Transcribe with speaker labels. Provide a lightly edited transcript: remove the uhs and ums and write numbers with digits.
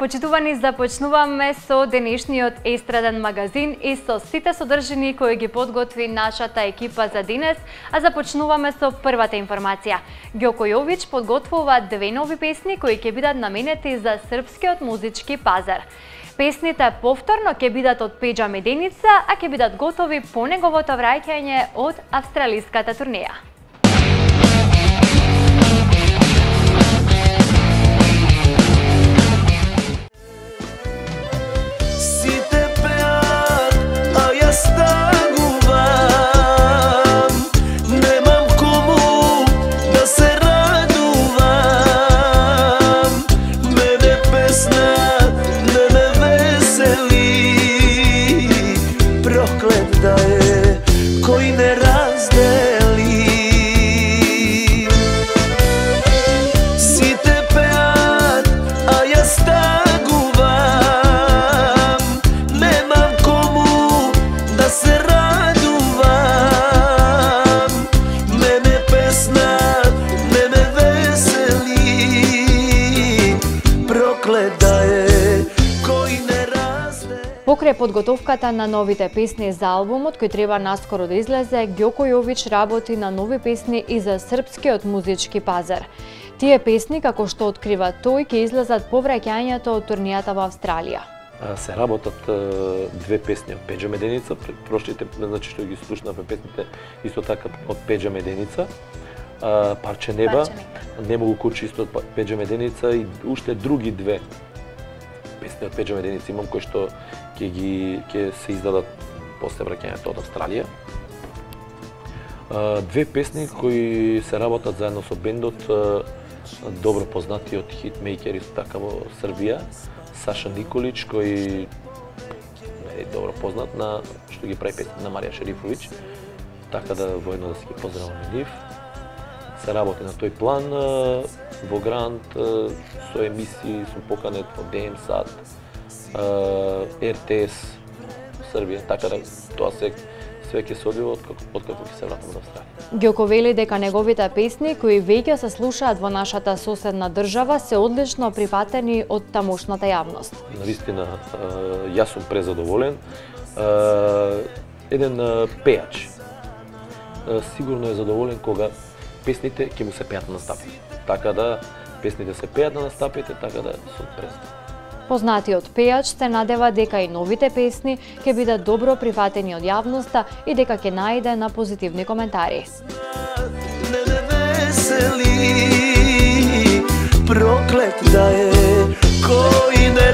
Speaker 1: Почитувани, започнуваме со денешниот естраден магазин и со сите содржини кои ги подготви нашата екипа за денес, а започнуваме со првата информација. Ѓоко Јович подготвува две нови песни кои ќе бидат наменети за српскиот музички пазар. Песните повторно ќе бидат од Пеџа Меденица, а ќе бидат готови по неговото враќање од австралиската турнеја. Покрај подготовката на новите песни за албумот, кој треба наскоро да излезе, Ѓоко Јович работи на нови песни и за српскиот музички пазар. Тие песни, како што открива тој, ќе излезат по враќањето од турнијата во Австралија.
Speaker 2: Се работат две песни од Пеџа Меденица, прошлите, значи што ги слушнавме песните, исто така од Пеџа Меденица. Парче неба, Немо кучи исто од Пеџа Меденица и уште други две песни од Пеџа Меденица имам кои што ќе се издадат после враќањето од Австралија. Две песни кои се работат заедно со бендот, добро познатиот хитмејкер исто така во Србија, Саша Николич, кој е добро познат на што ги прави песни на Марија Шерифовиќ, така да воедно да се ги поздраваме нив. Се работи на тој план во Грант со емисии, сум поканет во ДМ-сат, РТС Србија, така да тоа све ќе се одвива откако ќе се вратам од Австралија.
Speaker 1: Ѓоко вели дека неговите песни кои веќе се слушаат во нашата соседна држава се одлично прифатени од тамошната јавност.
Speaker 2: Навистина, јас сум презадоволен. Еден пејач сигурно е задоволен кога песните ќе му се пеат на настапите. Така да песните се пеат на настапите, така да сум презадоволен.
Speaker 1: Познатиот пејач се надева дека и новите песни ќе бидат добро прифатени од јавноста и дека ќе најде на позитивни коментари.
Speaker 3: Проклет да е кој не